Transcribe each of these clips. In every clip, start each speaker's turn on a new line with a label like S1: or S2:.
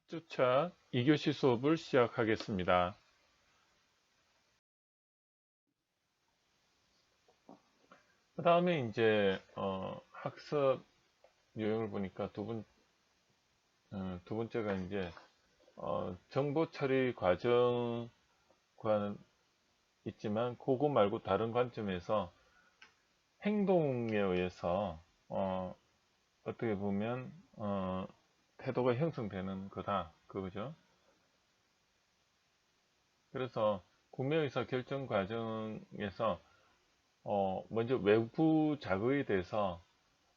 S1: 주차 2교시 수업을 시작하겠습니다. 그 다음에 이제 학습 요령을 보니까 두 번째가 이제 정보 처리 과정과는 있지만 그거 말고 다른 관점에서 행동에 의해서 어떻게 보면 태도가 형성되는 거다 그거죠. 그래서 구매 의사 결정 과정에서 먼저 외부 자극에 대해서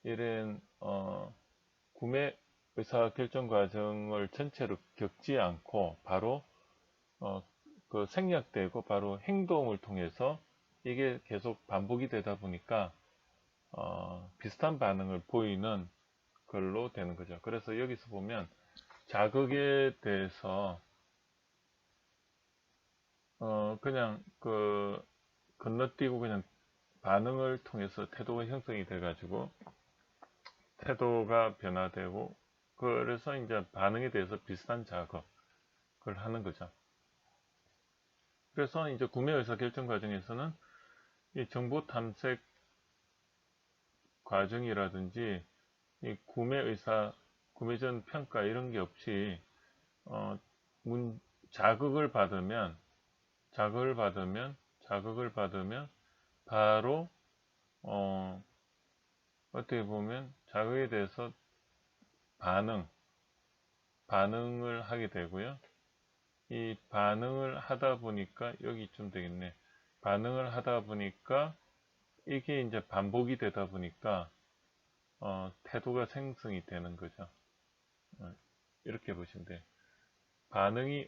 S1: 이런 구매 의사결정 과정을 전체로 겪지 않고 바로 그 생략되고 바로 행동을 통해서 이게 계속 반복이 되다 보니까 비슷한 반응을 보이는 걸로 되는 거죠. 그래서 여기서 보면 자극에 대해서 그냥 그 건너뛰고 그냥 반응을 통해서 태도가 형성이 돼 가지고 태도가 변화되고 그래서 이제 반응에 대해서 비슷한 작업을 하는 거죠. 그래서 이제 구매 의사 결정 과정에서는 이 정보 탐색 과정이라든지 이 구매 전 평가 이런 게 없이 어, 자극을 받으면 바로 어떻게 보면 자극에 대해서 반응을 하게 되고요. 이 반응을 하다 보니까 여기쯤 되겠네. 반응을 하다 보니까 이게 이제 반복이 되다 보니까 태도가 생성이 되는 거죠. 이렇게 보시면 돼요.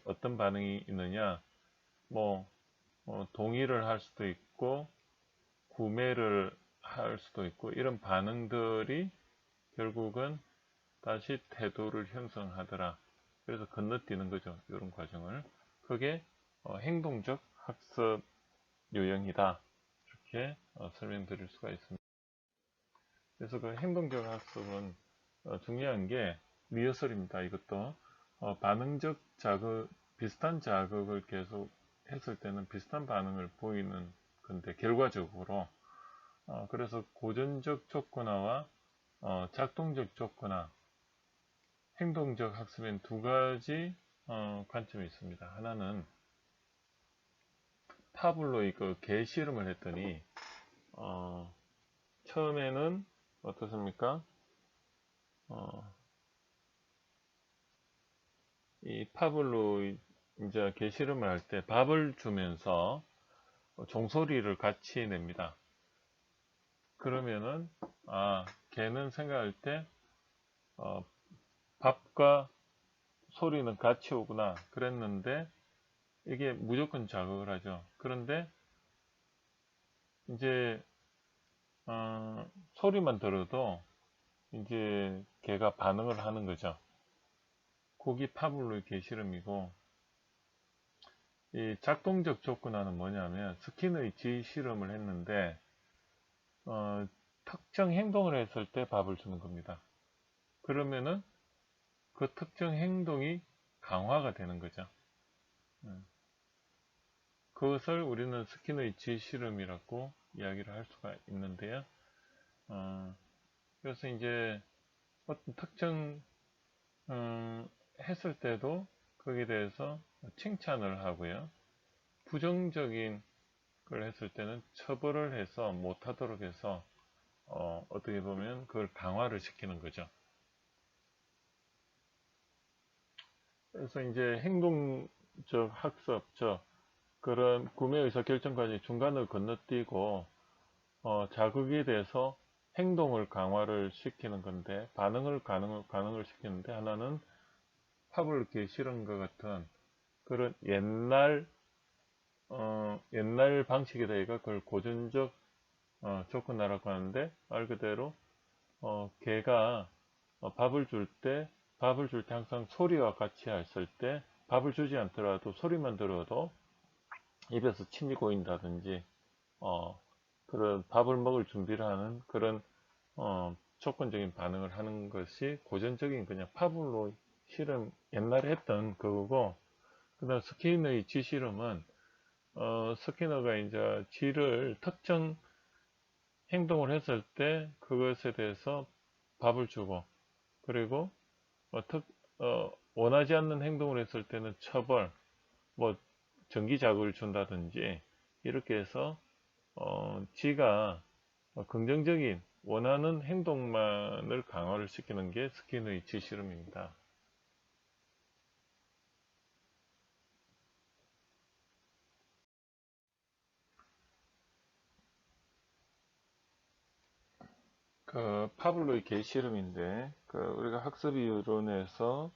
S1: 어떤 반응이 있느냐? 뭐 동의를 할 수도 있고 구매를 할 수도 있고 이런 반응들이 결국은 다시 태도를 형성하더라. 그래서 건너뛰는 거죠. 이런 과정을. 그게 행동적 학습 요령이다. 이렇게 설명드릴 수가 있습니다. 그래서 그 행동적 학습은 중요한 게 리허설입니다. 이것도 반응적 자극, 비슷한 자극을 계속 했을 때는 비슷한 반응을 보이는 건데 결과적으로 그래서 고전적 조건화와 작동적 조건화, 행동적 학습엔 두 가지 관점이 있습니다. 하나는 파블로의 그 개 실험을 했더니 처음에는 어떻습니까? 이 파블로의 이제 개 실험을 할 때 밥을 주면서 종소리를 같이 냅니다. 그러면은 개는 생각할 때 밥과 소리는 같이 오구나 그랬는데 이게 무조건 자극을 하죠. 그런데 이제 소리만 들어도 이제 개가 반응을 하는 거죠. 고기 파블로의 개 실험이고 이 작동적 조건화는 뭐냐면 스키너의 쥐 실험을 했는데 특정 행동을 했을 때 밥을 주는 겁니다. 그러면은 그 특정 행동이 강화가 되는 거죠. 그것을 우리는 스키너의 쥐 실험이라고 이야기를 할 수가 있는데요. 그래서 이제 어떤 특정 했을 때도 거기에 대해서 칭찬을 하고요. 부정적인 걸 했을 때는 처벌을 해서 못하도록 해서 어떻게 보면 그걸 강화를 시키는 거죠. 그래서 이제 행동적 학습적 그런 구매 의사 결정 과정의 중간을 건너뛰고 자극에 대해서 행동을 강화를 시키는 건데 가능을 시키는데 하나는 파블로프의 실험과 같은 그런 옛날 방식이다. 얘가 그걸 고전적 조건화라고 하는데 말 그대로 개가 밥을 줄 때 항상 소리와 같이 했을 때 밥을 주지 않더라도 소리만 들어도 입에서 침이 고인다든지 그런 밥을 먹을 준비를 하는 그런 조건적인 반응을 하는 것이 고전적인 그냥 파블로의 실험 옛날에 했던 그거고, 그다음 스키너의 쥐 실험은 스키너가 이제 쥐를 특정 행동을 했을 때 그것에 대해서 밥을 주고, 그리고 원하지 않는 행동을 했을 때는 처벌, 뭐 전기 자극을 준다든지 이렇게 해서 쥐가 긍정적인 원하는 행동만을 강화를 시키는 게 스키너의 쥐 실험입니다. 그 파블로의 개 실험인데, 그 우리가 학습 이론에서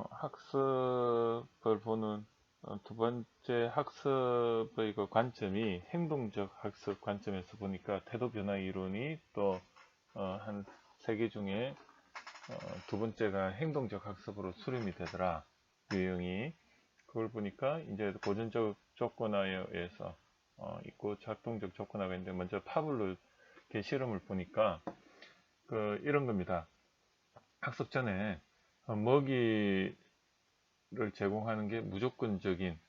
S1: 학습을 보는 두 번째 학습의 그 관점이 행동적 학습 관점에서 보니까 태도 변화 이론이 또 한 세 개 중에 두 번째가 행동적 학습으로 수렴이 되더라. 유형이. 그걸 보니까 이제 고전적 조건화에 의해서 있고 작동적 조건화가 있는데, 먼저 파블로 개 실험을 보니까 그 이런 겁니다. 학습 전에 먹이를 제공하는 게 무조건적인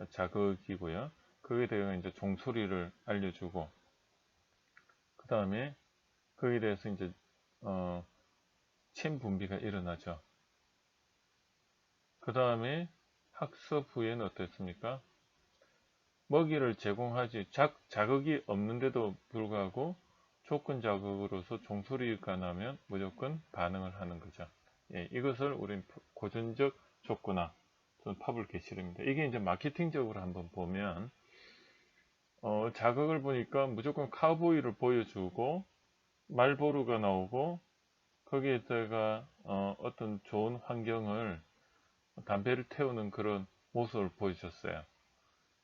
S1: 자극이고요. 거기에 대해 이제 종소리를 알려주고, 그 다음에 거기에 대해서 이제 침 분비가 일어나죠. 그 다음에 학습 후에는 어땠습니까? 먹이를 제공하지 자극이 없는데도 불구하고 조건 자극으로서 종소리가 나면 무조건 반응을 하는 거죠. 예, 이것을 우리는 고전적 조건화, 파블 게시름입니다. 이게 이제 마케팅적으로 한번 보면 자극을 보니까 무조건 카우보이를 보여주고 말보루가 나오고 거기에다가 어떤 좋은 환경을 담배를 태우는 그런 모습을 보여줬어요.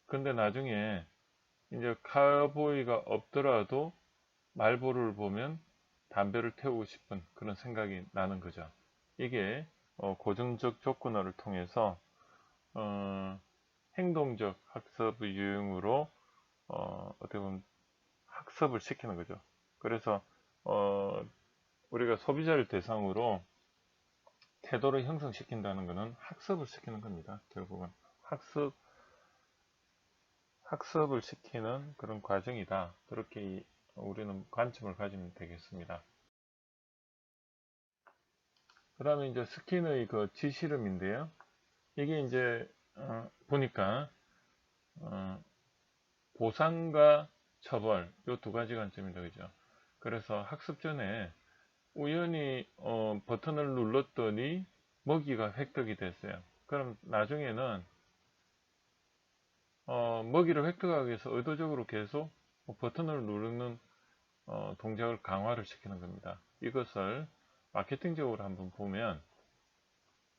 S1: 근데 나중에 이제 카우보이가 없더라도 말보루를 보면 담배를 태우고 싶은 그런 생각이 나는 거죠. 이게 고정적 조건화를 통해서 행동적 학습의 유형으로 어떻게 보면 학습을 시키는 거죠. 그래서 우리가 소비자를 대상으로 태도를 형성시킨다는 것은 학습을 시키는 겁니다. 결국은 학습을 시키는 그런 과정이다. 그렇게 우리는 관점을 가지면 되겠습니다. 그 다음에 이제 스킨의 그 지실험인데요. 이게 이제 보니까 보상과 처벌 요 두 가지 관점입니다. 그죠? 그래서 학습 전에 우연히 버튼을 눌렀더니 먹이가 획득이 됐어요. 그럼 나중에는 먹이를 획득하기 위해서 의도적으로 계속 버튼을 누르는 동작을 강화를 시키는 겁니다. 이것을 마케팅적으로 한번 보면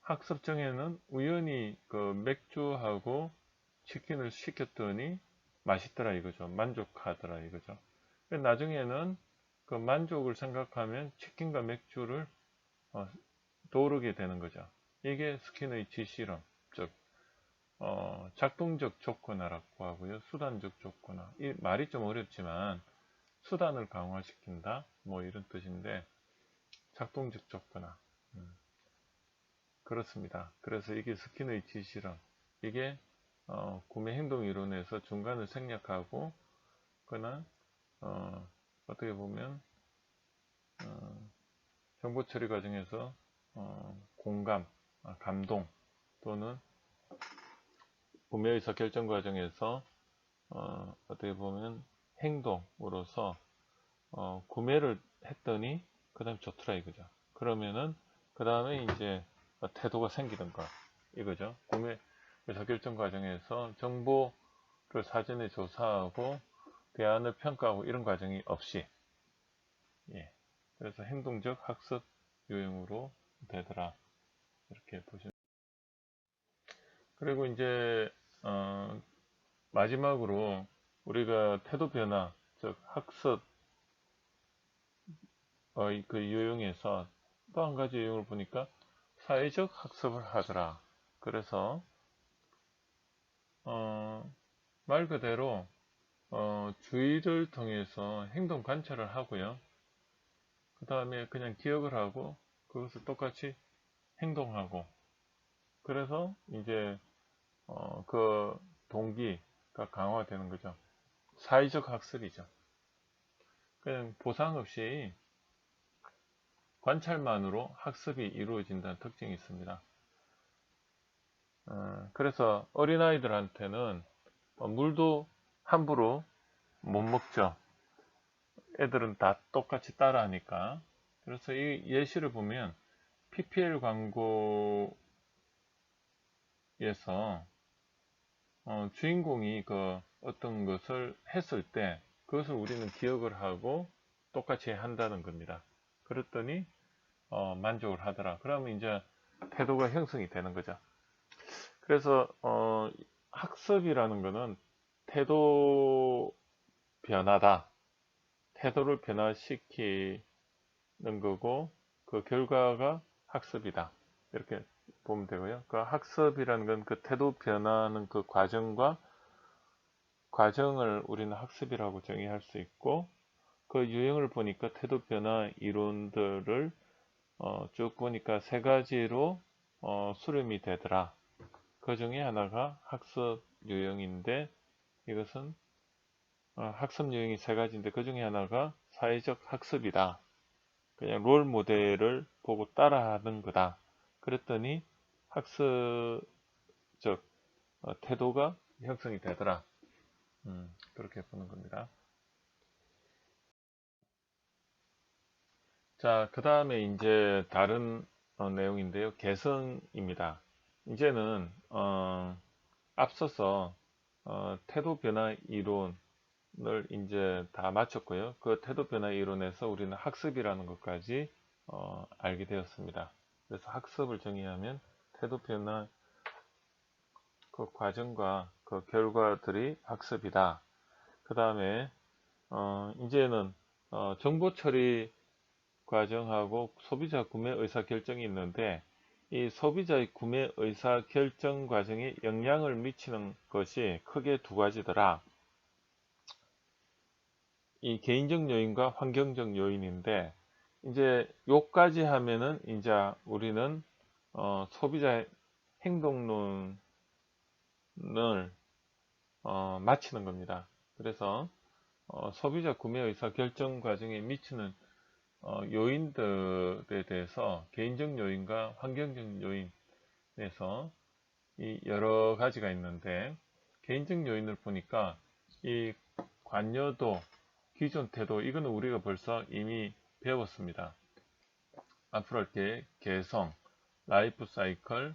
S1: 학습정에는 우연히 그 맥주하고 치킨을 시켰더니 맛있더라 이거죠. 만족하더라 이거죠. 나중에는 그 만족을 생각하면 치킨과 맥주를 도르게 되는 거죠. 이게 스킨의 지실험, 즉 작동적 조건화라고 하고요. 수단적 조건화. 이 말이 좀 어렵지만 수단을 강화시킨다 뭐 이런 뜻인데, 작동적 조건화. 그렇습니다. 그래서 이게 스킨의 지실험. 이게 구매 행동 이론에서 중간을 생략하고, 그러나 어떻게 보면 정보 처리 과정에서 공감, 감동 또는 구매의사 결정 과정에서 어떻게 보면 행동으로서 구매를 했더니 그 다음에 좋더라 이거죠. 그러면은 그 다음에 이제 태도가 생기는 거 이거죠. 구매 의사결정 과정에서 정보를 사전에 조사하고 대안을 평가하고 이런 과정이 없이, 예. 그래서 행동적 학습 유형으로 되더라 이렇게 보시면. 그리고 이제 마지막으로 우리가 태도 변화, 즉 학습 그 유형에서 또 한 가지 유형을 보니까 사회적 학습을 하더라. 그래서 말 그대로 주의를 통해서 행동 관찰을 하고요. 그 다음에 그냥 기억을 하고 그것을 똑같이 행동하고, 그래서 이제 그 동기가 강화되는 거죠. 사회적 학습이죠. 그냥 보상 없이 관찰만으로 학습이 이루어진다는 특징이 있습니다. 그래서 어린아이들한테는 물도 함부로 못 먹죠. 애들은 다 똑같이 따라하니까. 그래서 이 예시를 보면 PPL 광고에서 주인공이 그 어떤 것을 했을 때 그것을 우리는 기억을 하고 똑같이 한다는 겁니다. 그랬더니 만족을 하더라. 그러면 이제 태도가 형성이 되는 거죠. 그래서 학습이라는 것은 태도 변화다. 태도를 변화시키는 거고 그 결과가 학습이다. 이렇게 보면 되고요. 그 학습이라는 건 그 태도 변화하는 그 과정을 우리는 학습이라고 정의할 수 있고, 그 유형을 보니까 태도 변화 이론들을 쭉 보니까 세 가지로 수렴이 되더라. 그 중에 하나가 학습 유형인데, 이것은 학습 유형이 세 가지인데 그 중에 하나가 사회적 학습이다. 그냥 롤 모델을 보고 따라하는 거다. 그랬더니 학습적 태도가 형성이 되더라. 그렇게 보는 겁니다. 자, 그 다음에 이제 다른 내용인데요. 개성입니다. 이제는 앞서서 태도 변화 이론을 이제 다 마쳤고요. 그 태도 변화 이론에서 우리는 학습이라는 것까지 알게 되었습니다. 그래서 학습을 정의하면 태도 변화 그 과정과 그 결과들이 학습이다. 그 다음에 이제는 정보 처리 과정하고 소비자 구매 의사 결정이 있는데, 이 소비자의 구매 의사 결정 과정에 영향을 미치는 것이 크게 두 가지더라. 이 개인적 요인과 환경적 요인인데, 이제 요까지 하면은 이제 우리는 소비자의 행동론을 마치는 겁니다. 그래서 소비자 구매 의사 결정 과정에 미치는 요인들에 대해서 개인적 요인과 환경적 요인에서 이 여러 가지가 있는데, 개인적 요인을 보니까 이 관여도, 기존 태도, 이거는 우리가 벌써 이미 배웠습니다. 앞으로 할 게 개성, 라이프 사이클,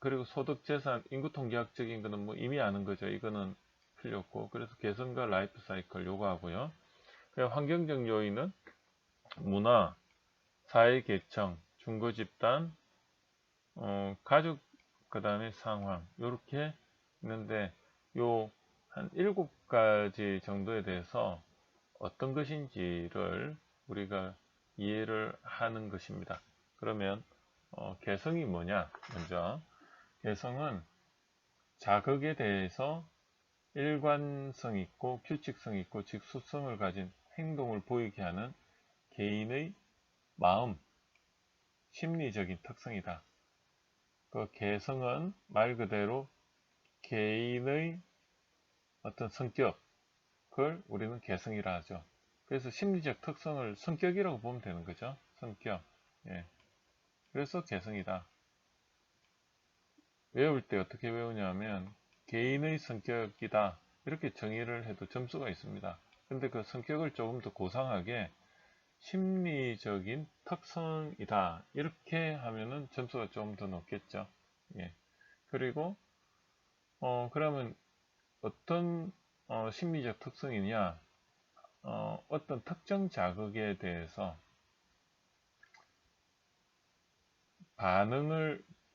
S1: 그리고 소득, 재산, 인구 통계학적인 거는 뭐 이미 아는 거죠. 이거는 필요 없고, 그래서 개성과 라이프 사이클 요거 하고요. 환경적 요인은 문화, 사회계층, 중고집단, 가족, 그 다음에 상황, 요렇게 있는데, 요 한 7가지 정도에 대해서 어떤 것인지를 우리가 이해를 하는 것입니다. 그러면 개성이 뭐냐? 먼저 개성은 자극에 대해서 일관성 있고 규칙성 있고 직수성을 가진 행동을 보이게 하는 개인의 마음, 심리적인 특성이다. 그 개성은 말 그대로 개인의 어떤 성격을 우리는 개성이라 하죠. 그래서 심리적 특성을 성격이라고 보면 되는 거죠. 성격. 예. 그래서 개성이다. 외울 때 어떻게 외우냐면 개인의 성격이다. 이렇게 정의를 해도 점수가 있습니다. 근데 그 성격을 조금 더 고상하게 심리적인 특성이다. 이렇게 하면은 점수가 좀 더 높겠죠. 예. 그리고 그러면 어떤 심리적 특성이냐? 어떤 특정 자극에 대해서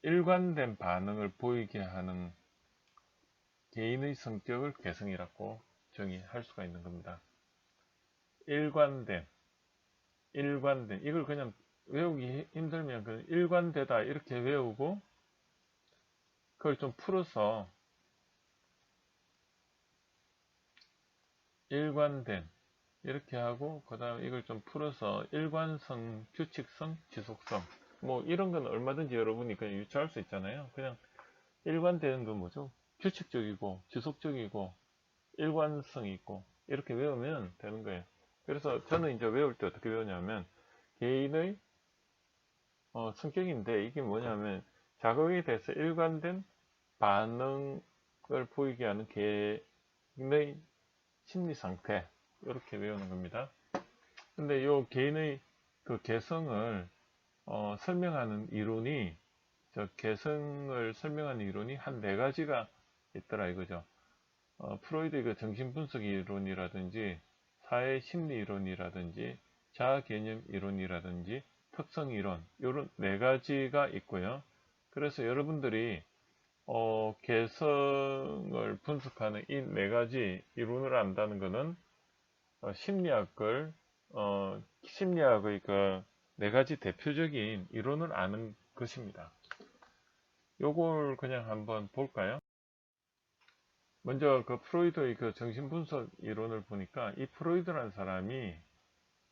S1: 일관된 반응을 보이게 하는 개인의 성격을 개성이라고 정의할 수가 있는 겁니다. 일관된, 이걸 그냥 외우기 힘들면 그 일관되다 이렇게 외우고, 그걸 좀 풀어서 일관된 이렇게 하고, 그 다음에 이걸 좀 풀어서 일관성, 규칙성, 지속성, 뭐 이런 건 얼마든지 여러분이 그냥 유추할 수 있잖아요. 그냥 일관되는 건 뭐죠? 규칙적이고 지속적이고 일관성이 있고 이렇게 외우면 되는 거예요. 그래서 저는 이제 외울 때 어떻게 외우냐면 개인의 성격인데 이게 뭐냐면 자극에 대해서 일관된 반응을 보이게 하는 개인의 심리 상태 이렇게 외우는 겁니다. 근데 이 개인의 그 개성을 설명하는 이론이 저 개성을 설명하는 이론이 한 네 가지가 있더라 이거죠. 프로이드의 그 정신분석 이론이라든지 사회 심리 이론이라든지 자아 개념 이론이라든지 특성 이론 이런 네 가지가 있고요. 그래서 여러분들이 개성을 분석하는 이 네 가지 이론을 안다는 것은 심리학의 그 네 가지 대표적인 이론을 아는 것입니다. 요걸 그냥 한번 볼까요? 먼저 그 프로이드의 그 정신분석 이론을 보니까 이 프로이드라는 사람이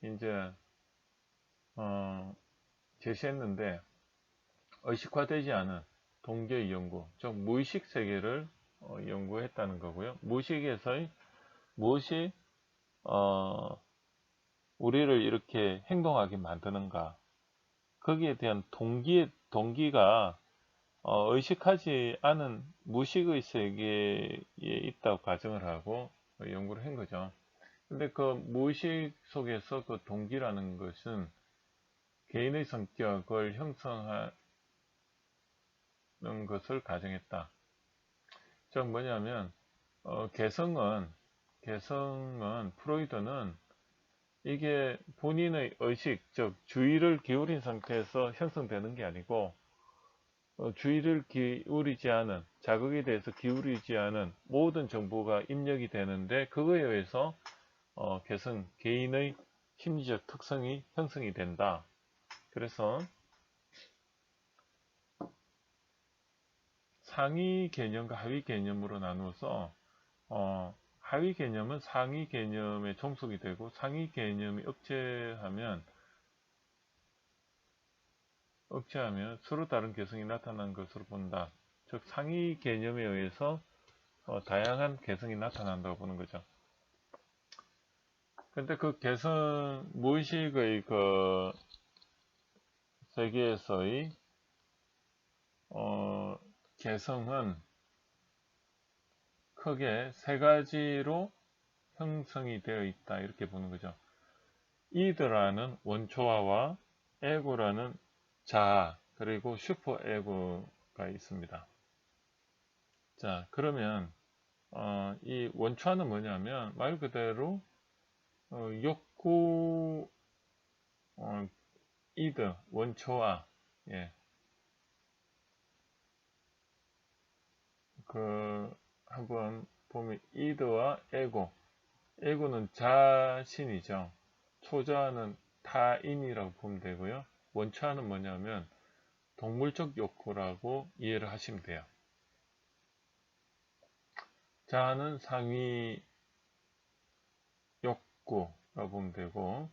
S1: 이제 제시했는데 의식화되지 않은 동계의 연구, 즉 무의식 세계를 연구했다는 거고요. 무의식에서의 무엇이 우리를 이렇게 행동하게 만드는가, 거기에 대한 동기가 의식하지 않은 무의식의 세계에 있다고 가정을 하고 연구를 한 거죠. 근데 그 무의식 속에서 그 동기라는 것은 개인의 성격을 형성하는 것을 가정했다. 즉 뭐냐면 개성은 프로이드는 이게 본인의 의식, 즉 주의를 기울인 상태에서 형성되는 게 아니고 주의를 기울이지 않은, 자극에 대해서 기울이지 않은 모든 정보가 입력이 되는데 그거에 의해서 개인의 심리적 특성이 형성이 된다. 그래서 상위 개념과 하위 개념으로 나누어서 하위 개념은 상위 개념에 종속이 되고 상위 개념이 억제하면 서로 다른 개성이 나타난 것으로 본다. 즉 상위 개념에 의해서 다양한 개성이 나타난다고 보는 거죠. 근데 그 개성, 무의식의 그 세계에서의 개성은 크게 세 가지로 형성이 되어 있다 이렇게 보는 거죠. 이드라는 원초화와 에고라는 자아 그리고 슈퍼 에고가 있습니다. 자 그러면 이 원초화는 뭐냐면 말 그대로 욕구 이드 원초화 예. 그 한번 보면 이드와 에고는 자신이죠. 초자는 타인이라고 보면 되고요. 원초화는 뭐냐면 동물적 욕구라고 이해를 하시면 돼요. 자아는 상위 욕구라고 보면 되고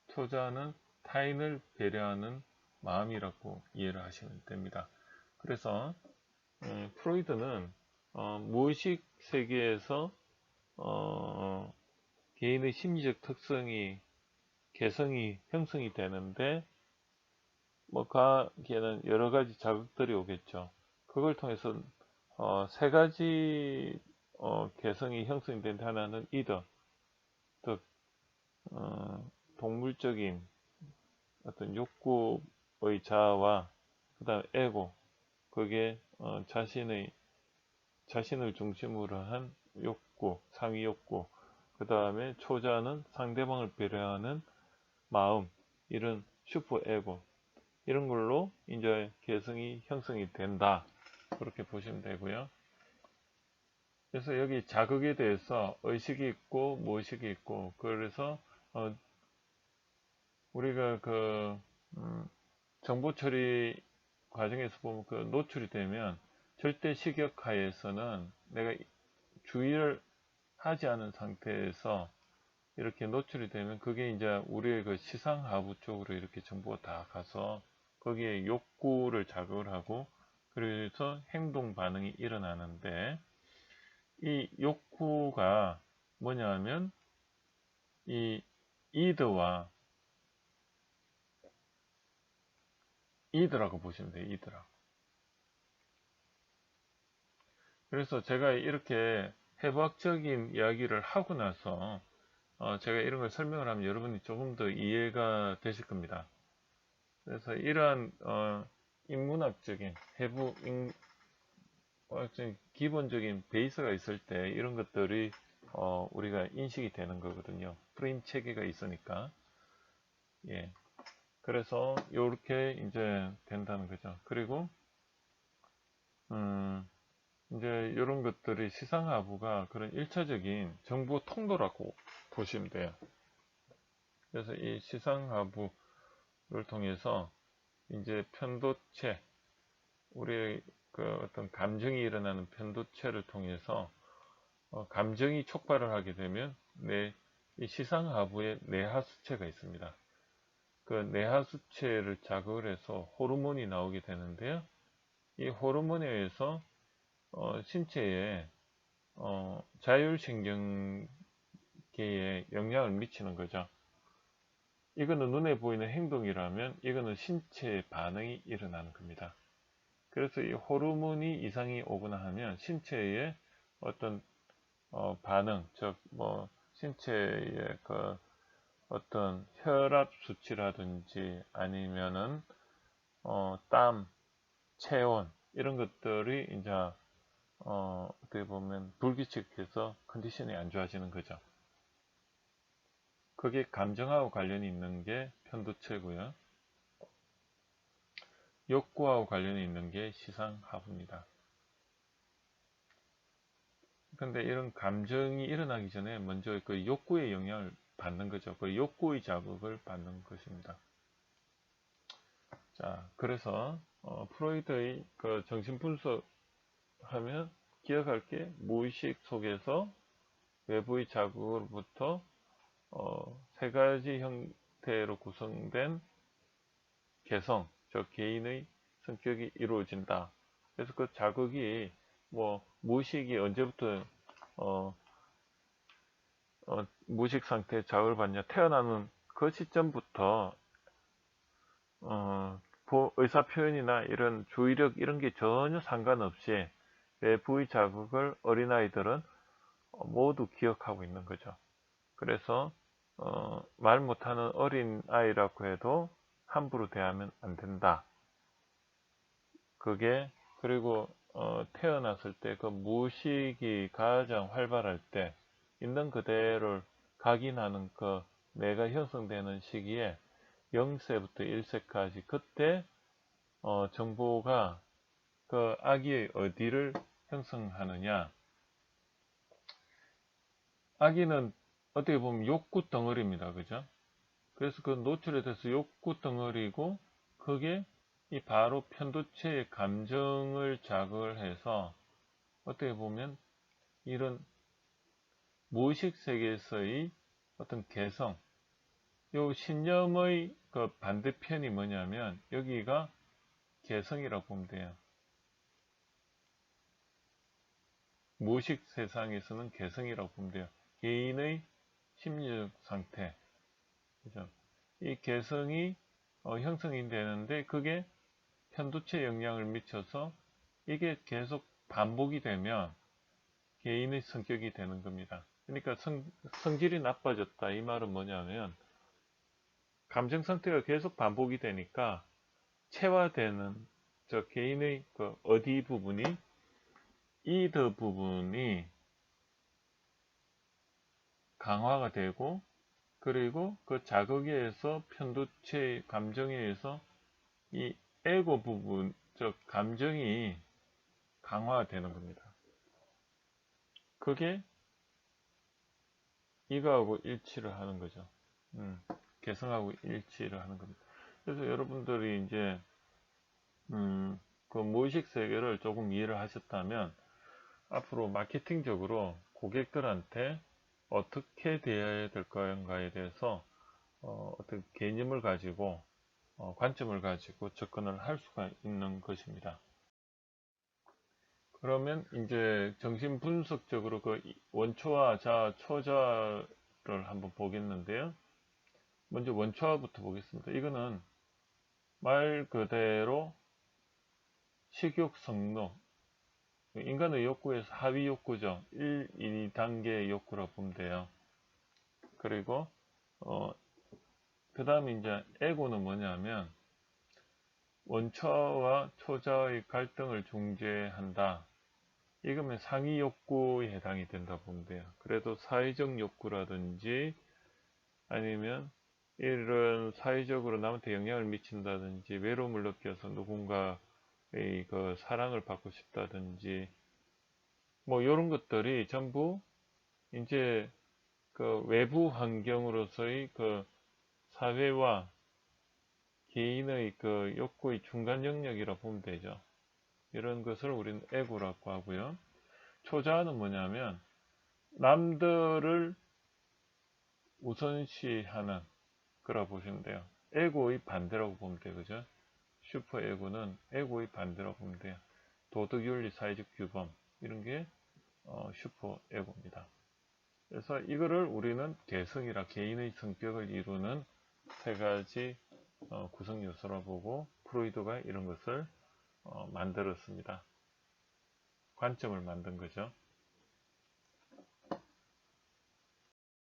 S1: 초자는 타인을 배려하는 마음이라고 이해를 하시면 됩니다. 그래서 프로이드는 무의식 세계에서 개인의 심리적 특성이 개성이 형성이 되는데 거기에는 여러 가지 자극들이 오겠죠. 그걸 통해서 세 가지 개성이 형성이 된 하나는 이더, 즉 동물적인 어떤 욕구의 자아와 그 다음 에고, 그게 자신을 중심으로 한 욕구, 상위 욕구, 그 다음에 초자는 상대방을 배려하는 마음, 이런 슈퍼 에고, 이런 걸로 이제 개성이 형성이 된다. 그렇게 보시면 되고요. 그래서 여기 자극에 대해서 의식이 있고 무의식이 있고, 그래서 우리가 그 정보 처리 과정에서 보면 그 노출이 되면 절대 식역하에서는 내가 주의를 하지 않은 상태에서 이렇게 노출이 되면 그게 이제 우리의 그 시상하부 쪽으로 이렇게 정보가 다 가서 거기에 욕구를 자극을 하고 그래서 행동 반응이 일어나는데 이 욕구가 뭐냐면 이 이드와 이드라고 보시면 돼요. 이드라고. 그래서 제가 이렇게 해부학적인 이야기를 하고 나서 제가 이런 걸 설명을 하면 여러분이 조금 더 이해가 되실 겁니다. 그래서 이러한 인문학적인 해부 기본적인 베이스가 있을 때 이런 것들이 우리가 인식이 되는 거거든요. 프레임 체계가 있으니까. 예. 그래서 이렇게 이제 된다는 거죠. 그리고 이제 이런 것들이 시상하부가 그런 1차적인 정보 통로라고 보시면 돼요. 그래서 이 시상하부를 통해서 이제 편도체, 우리의 그 어떤 감정이 일어나는 편도체를 통해서 감정이 촉발을 하게 되면 이 시상하부에 뇌하수체가 있습니다. 그 뇌하수체를 자극을 해서 호르몬이 나오게 되는데요. 이 호르몬에 의해서 신체에 자율신경계에 영향을 미치는 거죠. 이거는 눈에 보이는 행동이라면 이거는 신체의 반응이 일어나는 겁니다. 그래서 이 호르몬이 이상이 오거나 하면 신체의 어떤 반응, 즉 뭐 신체의 그 어떤 혈압 수치라든지 아니면은 땀, 체온 이런 것들이 이제 어떻게 보면 불규칙해서 컨디션이 안 좋아지는 거죠. 그게 감정하고 관련이 있는 게 편도체고요. 욕구하고 관련이 있는 게 시상하부입니다. 근데 이런 감정이 일어나기 전에 먼저 그 욕구의 영향을 받는 거죠. 그 욕구의 자극을 받는 것입니다. 자, 그래서 프로이드의 그 정신분석 하면 기억할 게 무의식 속에서 외부의 자극으로부터 세 가지 형태로 구성된 개성, 즉 개인의 성격이 이루어진다. 그래서 그 자극이 뭐 무의식이 언제부터 무의식 상태에 자극을 받냐, 태어나는 그 시점부터 의사 표현이나 이런 주의력 이런 게 전혀 상관없이 외부의 자극을 어린아이들은 모두 기억하고 있는 거죠. 그래서 말 못하는 어린아이라고 해도 함부로 대하면 안 된다. 그게 그리고 태어났을 때 그 무의식이 가장 활발할 때 있는 그대로를 각인하는 그 뇌가 형성되는 시기에 0세부터 1세까지 그때 정보가 그 아기의 어디를 형성하느냐. 아기는 어떻게 보면 욕구 덩어리입니다. 그죠? 그래서 그 노출에 대해서 욕구 덩어리고 그게 이 바로 편도체의 감정을 자극을 해서 어떻게 보면 이런 무의식 세계에서의 어떤 개성, 요 신념의 그 반대편이 뭐냐면 여기가 개성이라고 보면 돼요. 무의식 세상에서는 개성이라고 보면 돼요. 개인의 심리적 상태. 그죠? 이 개성이 형성이 되는데 그게 편도체에 영향을 미쳐서 이게 계속 반복이 되면 개인의 성격이 되는 겁니다. 그러니까 성질이 나빠졌다. 이 말은 뭐냐면 감정 상태가 계속 반복이 되니까 체화되는 저 개인의 그 어디 부분이 이드 부분이 강화가 되고 그리고 그 자극에 의해서 편도체 감정에 의해서 이 에고 부분 즉 감정이 강화되는 겁니다. 그게 이거하고 일치를 하는 거죠. 개성하고 일치를 하는 겁니다. 그래서 여러분들이 이제 그 무의식 세계를 조금 이해를 하셨다면 앞으로 마케팅적으로 고객들한테 어떻게 대해야 될 건가에 대해서 어떤 개념을 가지고 관점을 가지고 접근을 할 수가 있는 것입니다. 그러면 이제 정신 분석적으로 그 원초와 자아, 초자를 한번 보겠는데요. 먼저 원초화부터 보겠습니다. 이거는 말 그대로 식욕, 성욕, 인간의 욕구에서 하위 욕구죠. 1, 2단계의 욕구라고 보면 돼요. 그리고 그 다음에 이제 에고는 뭐냐면 원초와 초자의 갈등을 중재한다. 이거면 상위 욕구에 해당이 된다 보면 돼요. 그래도 사회적 욕구라든지 아니면 이런 사회적으로 남한테 영향을 미친다든지 외로움을 느껴서 누군가의 그 사랑을 받고 싶다든지 뭐 이런 것들이 전부 이제 그 외부 환경으로서의 그 사회와 개인의 그 욕구의 중간 영역이라 보면 되죠. 이런 것을 우리는 에고라고 하고요. 초자는 뭐냐면 남들을 우선시하는 그라 보시면 돼요. 에고의 반대라고 보면 돼요. 그죠? 슈퍼 에고는 에고의 반대라고 보면 돼요. 도덕, 윤리, 사회적 규범 이런 게 슈퍼 에고입니다. 그래서 이거를 우리는 개성이라 개인의 성격을 이루는 세 가지 구성 요소라 보고 프로이드가 이런 것을 만들었습니다. 관점을 만든 거죠.